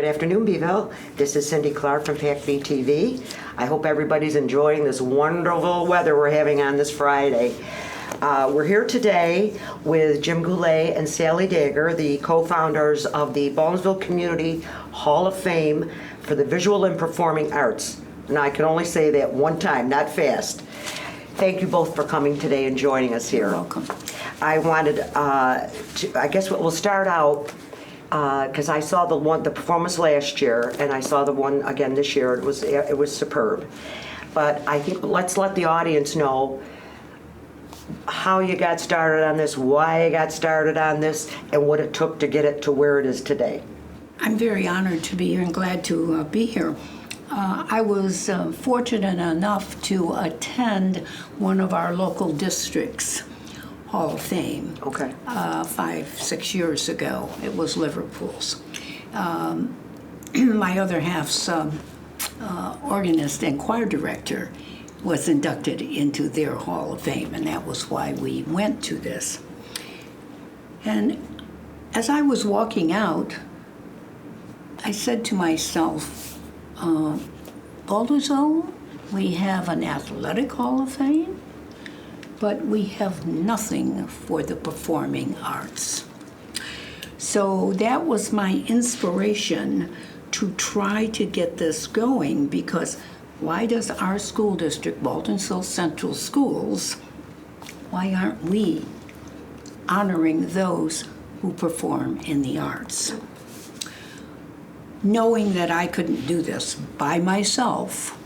Good afternoon, Beeville. This is Cindy Clark from PAC-B TV. I hope everybody's enjoying this wonderful weather we're having on this Friday. We're here today with Jim Goulet and Sally Dagger, the co-founders of the Baldwinsville Community Hall of Fame for the Visual and Performing Arts. And I can only say that one time, not fast. Thank you both for coming today and joining us here. You're welcome. I wanted I guess we'll start out because I saw the performance last year and I saw the one again this year. It was superb. But I think let's let the audience know how you got started on this, why you got started on this, and what it took to get it to where it is today. I'm very honored to be here and glad to be here. I was fortunate enough to attend one of our local districts' Hall of Fame. Okay. 5-6 years ago. It was Liverpool's. My other half's organist and choir director was inducted into their Hall of Fame, and that was why we went to this. And as I was walking out, I said to myself, Baldwinsville, we have an athletic Hall of Fame, but we have nothing for the performing arts. So that was my inspiration to try to get this going, because why does our school district, Baldwinsville Central Schools, why aren't we honoring those who perform in the arts? Knowing that I couldn't do this by myself,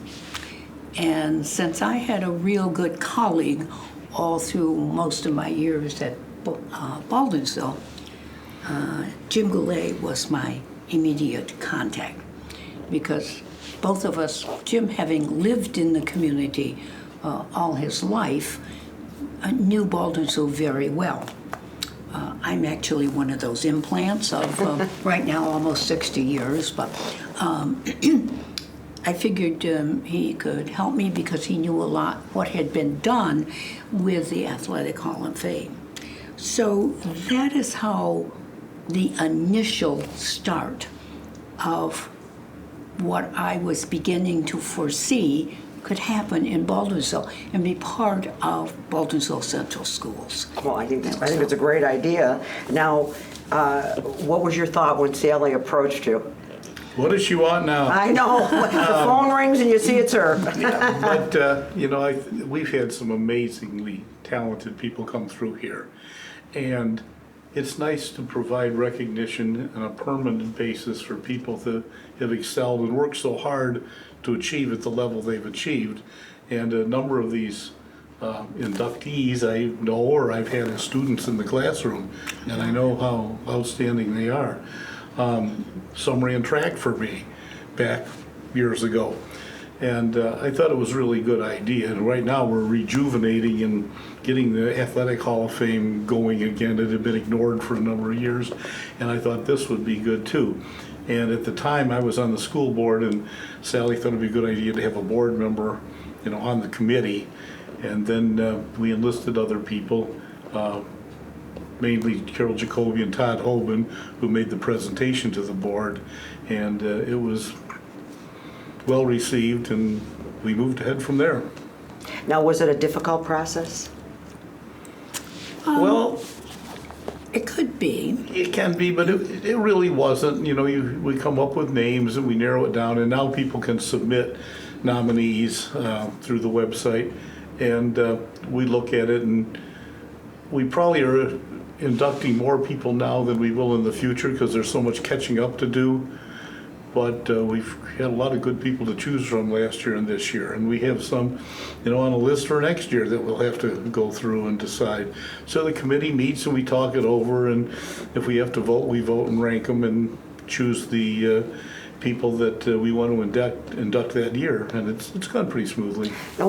and since I had a real good colleague all through most of my years at Baldwinsville, Jim Goulet was my immediate contact, because both of us, Jim having lived in the community all his life, knew Baldwinsville very well. I'm actually one of those implants of right now almost 60 years, but I figured he could help me because he knew a lot what had been done with the Athletic Hall of Fame. So that is how the initial start of what I was beginning to foresee could happen in Baldwinsville and be part of Baldwinsville Central Schools. Well, I think it's a great idea. Now, what was your thought when Sally approached you? What does she want now? I know. The phone rings and you see it's her. Yeah, but we've had some amazingly talented people come through here, and it's nice to provide recognition on a permanent basis for people that have excelled and worked so hard to achieve at the level they've achieved. And a number of these inductees I know, or I've had as students in the classroom, and I know how outstanding they are. Some ran track for me back years ago, and I thought it was a really good idea. And right now we're rejuvenating and getting the Athletic Hall of Fame going again. It had been ignored for a number of years, and I thought this would be good too. And at the time I was on the school board, and Sally thought it'd be a good idea to have a board member, on the committee. And then we enlisted other people, mainly Carol Jacoby and Todd Hoban, who made the presentation to the board, and it was well received, and we moved ahead from there. Now, was it a difficult process? Well, It could be. it can be, but it really wasn't. We come up with names and we narrow it down, and now people can submit nominees through the website, and we look at it, and we probably are inducting more people now than we will in the future because there's so much catching up to do. But we've had a lot of good people to choose from last year and this year, and we have some, on a list for next year that we'll have to go through and decide. So the committee meets and we talk it over, and if we have to vote, we vote and rank them and choose the people that we want to induct that year, and it's gone pretty smoothly. Now,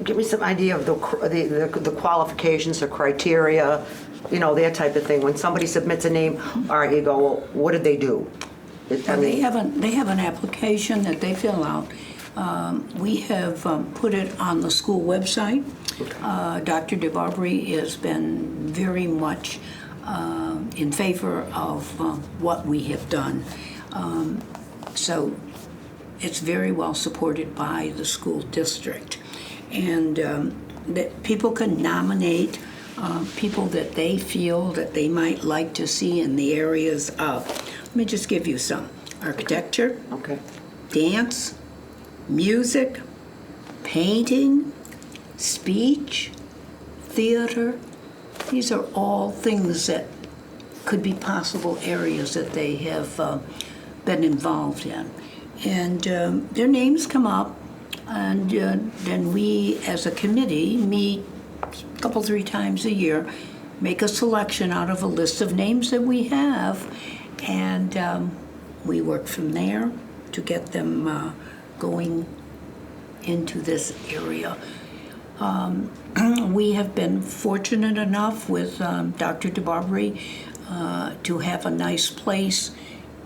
give me some idea of the qualifications, the criteria, that type of thing. When somebody submits a name, all right, you go, well, what did they do? They have an application that they fill out. We have put it on the school website. Dr. DeBarbary has been very much in favor of what we have done. So it's very well supported by the school district. And that people can nominate people that they feel that they might like to see in the areas of, let me just give you some: architecture, Okay. dance, music, painting, speech, theater. These are all things that could be possible areas that they have been involved in. And their names come up, and then we as a committee meet a couple, 3 times a year, make a selection out of a list of names that we have, and we work from there to get them going into this area. We have been fortunate enough with Dr. DeBarbary to have a nice place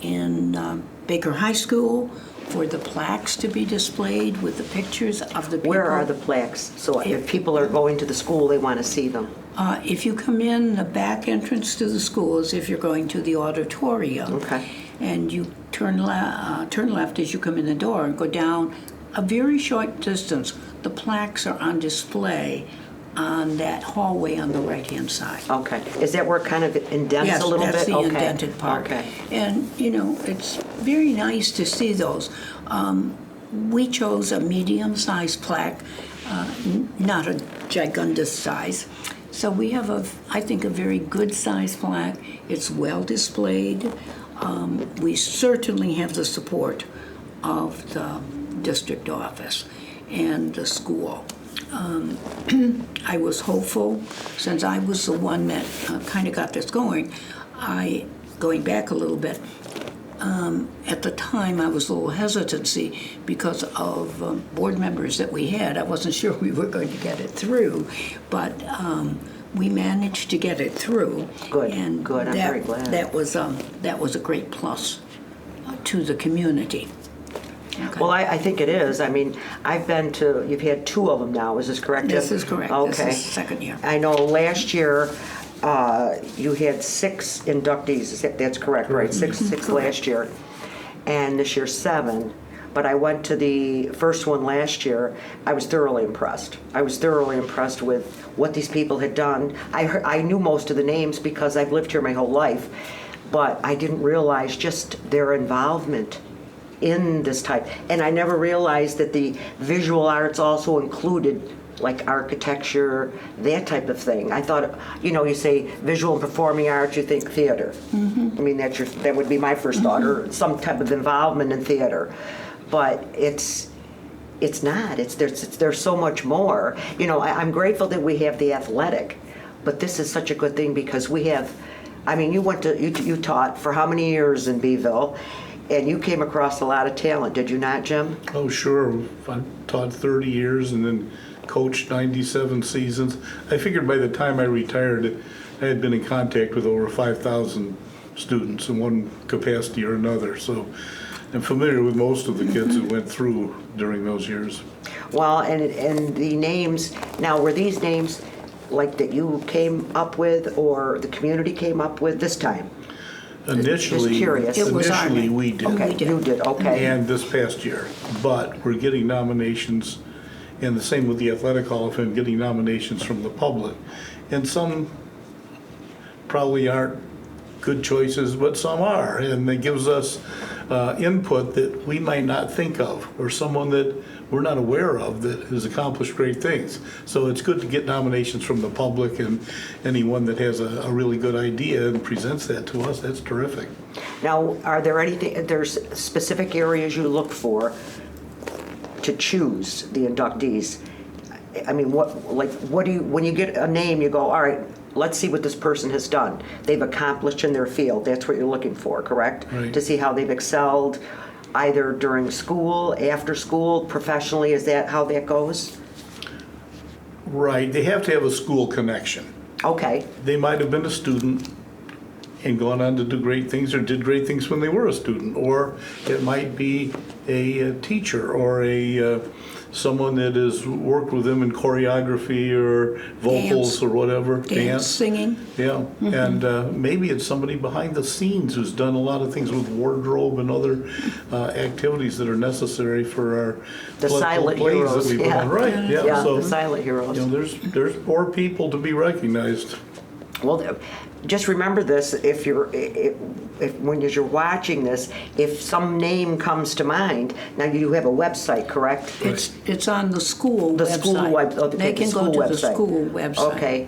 in Baker High School for the plaques to be displayed with the pictures of the people. Where are the plaques? So if people are going to the school, they want to see them. If you come in the back entrance to the school, as if you're going to the auditorium, Okay. and you turn left as you come in the door and go down a very short distance, the plaques are on display on that hallway on the right-hand side. Okay. Is that where it kind of indents Yes, a little bit? that's the Okay. indented part. Okay. And, it's very nice to see those. We chose a medium-sized plaque, not a gigundous size. So we have, I think, a very good-sized plaque. It's well displayed. We certainly have the support of the district office and the school. I was hopeful, since I was the one that kind of got this going. Going back a little bit, at the time I was a little hesitancy because of board members that we had. I wasn't sure we were going to get it through, but we managed to get it through. Good, And good. I'm very glad. That was a great plus to the community. Okay. Well, I think it is. I mean, you've had 2 of them now, is this correct? This Jim? is correct. Okay. This is the second year. I know last year you had 6 inductees, that's correct, right? Six last year, and this year 7. But I went to the first one last year. I was thoroughly impressed. I was thoroughly impressed with what these people had done. I knew most of the names because I've lived here my whole life, but I didn't realize just their involvement in this type. And I never realized that the visual arts also included like architecture, that type of thing. I thought, you say visual and performing arts, you think theater. I mean, that would be my first thought, or some type of involvement in theater. But it's not. There's so much more. I'm grateful that we have the athletic, but this is such a good thing because we have, you taught for how many years in Beeville? And you came across a lot of talent, did you not, Jim? Oh, sure. I taught 30 years and then coached 97 seasons. I figured by the time I retired, I had been in contact with over 5,000 students in one capacity or another. So I'm familiar with most of the kids that went through during those years. Well, and the names, now were these names like that you came up with or the community came up with this time? Initially, Just curious. It was our initially name. we did. Okay, you did, okay. And this past year. But we're getting nominations, and the same with the Athletic Hall of Fame, getting nominations from the public. And some probably aren't good choices, but some are. And it gives us input that we might not think of, or someone that we're not aware of that has accomplished great things. So it's good to get nominations from the public, and anyone that has a really good idea and presents that to us, that's terrific. Now, there's specific areas you look for to choose the inductees? I mean, when you get a name, you go, all right, let's see what this person has done. They've accomplished in their field. That's what you're looking for, correct? Right. To see how they've excelled either during school, after school, professionally. Is that how that goes? Right, they have to have a school connection. Okay. They might have been a student and gone on to do great things or did great things when they were a student. Or it might be a teacher or a someone that has worked with them in choreography or vocals Dance. or whatever. Dance, singing. Yeah, and maybe it's somebody behind the scenes who's done a lot of things with wardrobe and other activities that are necessary for our The silent plays heroes, that we put yeah. on. Right, yeah. Yeah, So, the silent heroes. you know, there's more people to be recognized. Well, just remember this, if when you're watching this, if some name comes to mind, now you have a website, correct? It's on the school The website. school okay, They the can school go to the website. school website. Okay.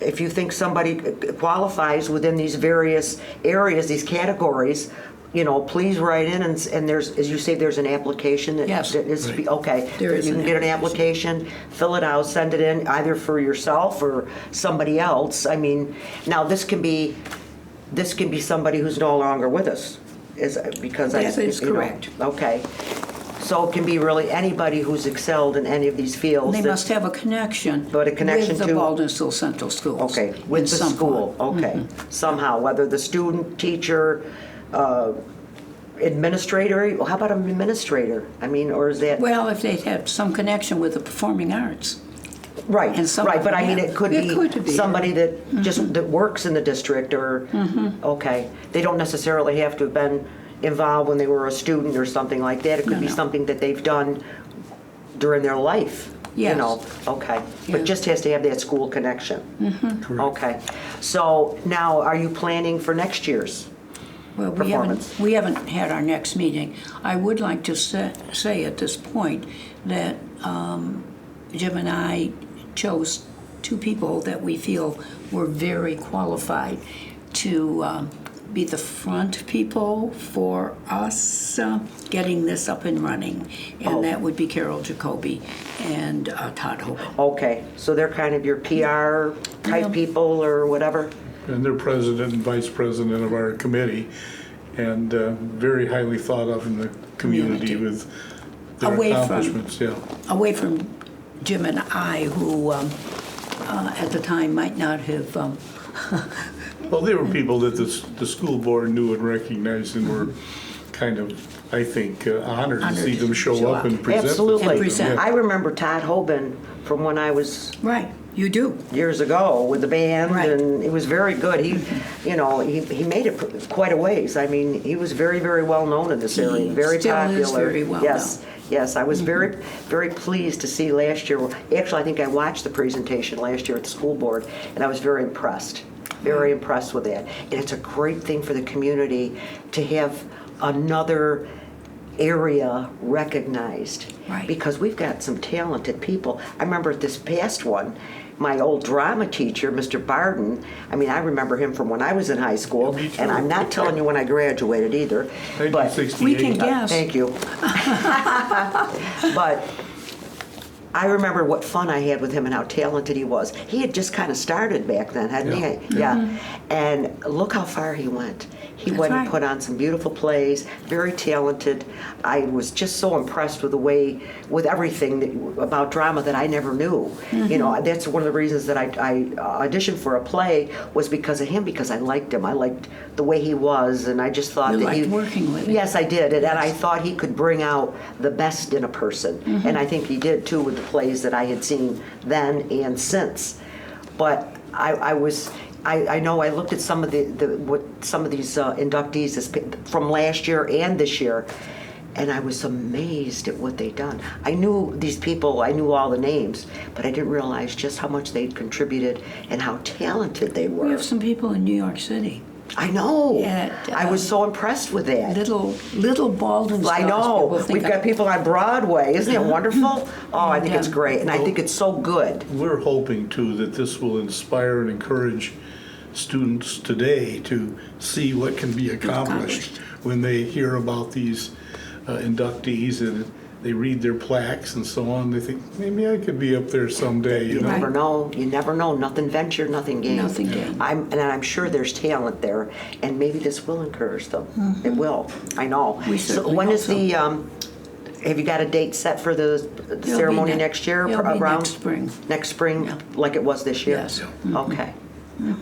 If you think somebody qualifies within these various areas, these categories, you know, please write in and there's, as you say, there's an application that Yes. that is, Right. okay. There is You can an get an application, fill it out, send it in either for yourself or somebody else. I mean, now this can be somebody who's no longer with us, because I. That is you know, correct. Okay. So it can be really anybody who's excelled in any of these fields. They that- must have a connection. But a connection with the to- Baldwinsville Central Schools. Okay, in with the some school, form. okay. Somehow, whether the student, teacher, administrator, well, how about an administrator? I mean, or is that, Well, if they have some connection with the performing arts. right, and some right, of but I them mean, have. it could It could be be. somebody that just, that works in the district or, okay. They don't necessarily have to have been involved when they were a student or something like that. It could No, be no. something that they've done during their life, you Yes. know? Okay, but Yeah. just has to have that school connection. Correct. Okay, so now, are you planning for next year's? Well, Performance. we haven't had our next meeting. I would like to say at this point that Jim and I chose two people that we feel were very qualified to be the front people for us getting this up and running. And Oh. that would be Carol Jacoby and Todd Hogan. Okay, so they're kind of your PR type Yeah. people or whatever? And they're president and vice president of our committee, and very highly thought of in the community Community. with their Away from- accomplishments, yeah. Away from Jim and I, who at the time might not have Well, they were people that the school board knew and recognized and were kind of, I think, honored to Honored see them to show show up up. and present. this Absolutely. to them, And present. yeah. I remember Todd Hoban from when I was right. You do. years ago with the band, Right. and it was very good. He, you know, he made it quite a ways. I mean, he was very, very well known in this area, He very still popular. is very well Yes, known. yes. I was very, very pleased to see last year. Actually, I think I watched the presentation last year at the school board, and I was very impressed. Very impressed with that. And it's a great thing for the community to have another area recognized. Right. Because we've got some talented people. I remember at this past one, my old drama teacher, Mr. Barden, I mean, I remember him from when I was in high school, Yeah, me too. and I'm not telling you when I graduated either. But 1968. We can guess. Thank you. But I remember what fun I had with him and how talented he was. He had just kind of started back then, hadn't Yeah. he? Yeah. And look how far he went. He That's went and right. put on some beautiful plays, very talented. I was just so impressed with the way, with everything about drama that I never knew. You know, that's one of the reasons that I auditioned for a play was because of him, because I liked him. I liked the way he was, and I just thought You that he... liked working with him. Yes, I did, and I thought he could bring out the best in a person. And I think he did, too, with the plays that I had seen then and since. But I know I looked at some of some of these inductees from last year and this year, and I was amazed at what they'd done. I knew these people, I knew all the names, but I didn't realize just how much they'd contributed and how talented they We were. have some people in New York City. I know. Yeah, I was so impressed with that. Little Baldwin. I know. We've got people on Broadway. Isn't it wonderful? Oh, I think it's Yeah. great, and I think it's so good. We're hoping too that this will inspire and encourage students today to see what can be accomplished when they hear about these inductees and they read their plaques and so on. They think, maybe I could be up there someday, you You know? never know. You never know. Nothing ventured, nothing gained. Nothing gained. And I'm sure there's talent there, and maybe this will encourage them. It will. I know. We So certainly when hope is the? Have you got a date set for the be ceremony ne- next year? it'll be around next spring. Next spring, Yeah. like it was this year. Yes. Okay.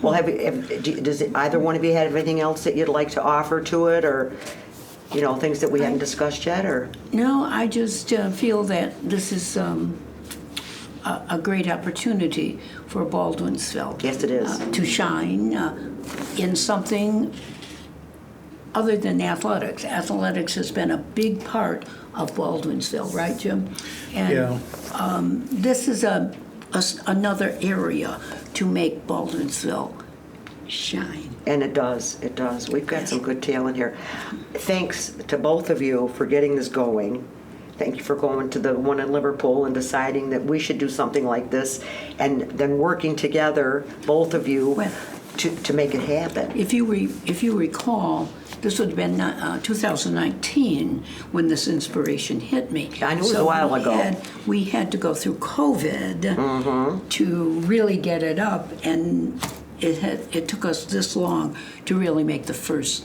Well, does either one of you have anything else that you'd like to offer to it, or things that we hadn't discussed yet, or? No, I just feel that this is a great opportunity for Baldwinsville. Yes, it is. To shine in something other than athletics. Athletics has been a big part of Baldwinsville, right, Jim? And Yeah. this is another area to make Baldwinsville shine. And it does. We've got some good talent here. Thanks to both of you for getting this going. Thank you for going to the one in Liverpool and deciding that we should do something like this, and then working together, both of you, Well- to make it happen. If you recall, this would have been 2019 when this inspiration hit me. I knew it was a while ago. We had to go through COVID to really get it up, and it took us this long to really make the first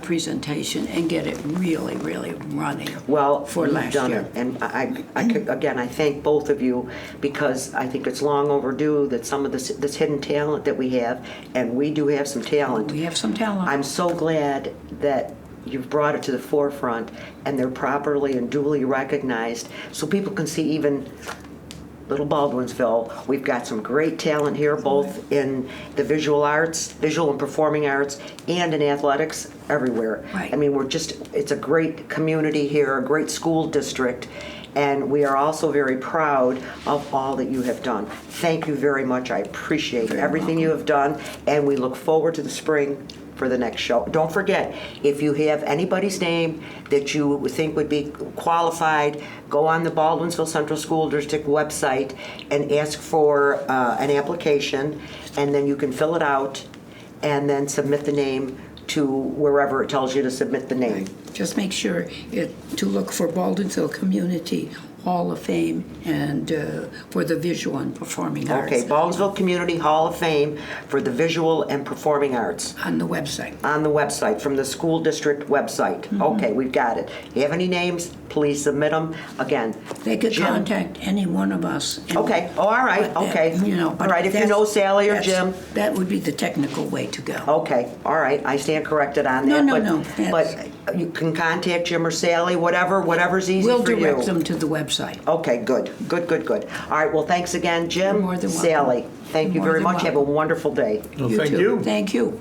presentation and get it really, really running. Well, for you've last done year. it, and I thank both of you, because I think it's long overdue that some of this hidden talent that we have, and we do have some talent. We have some talent. I'm so glad that you've brought it to the forefront, and they're properly and duly recognized, so people can see even Little Baldwinsville. We've got some great talent here, both in the visual arts, visual and performing arts, and in athletics, everywhere. Right. I mean, it's a great community here, a great school district, and we are also very proud of all that you have done. Thank you very much. I appreciate everything you have done, and we look forward to the spring for the next show. Don't forget, if you have anybody's name that you think would be qualified, go on the Baldwinsville Central School District website and ask for an application, and then you can fill it out and then submit the name to wherever it tells you to submit the name. Just make sure to look for Baldwinsville Community Hall of Fame and for the visual and performing arts. Okay, Baldwinsville Community Hall of Fame for the visual and performing arts. On the website. On the website, from the school district website. Okay, we've got it. You have any names, please submit them. Again, They could Jim. contact any one of us. and- Okay, oh, all right, but that, okay. but All right, if you that's- know Sally or that's- Jim. That would be the technical way to go. Okay, all right, I stand corrected on No, that. no, but- no, But you can contact Jim or Sally, whatever's easy We'll for you. direct them to the website. Okay, good. All right, well, thanks again, Jim, You're more than welcome. Sally. Thank you You're more very than much. Have a welcome. wonderful day. Well, You thank too. you. Thank you.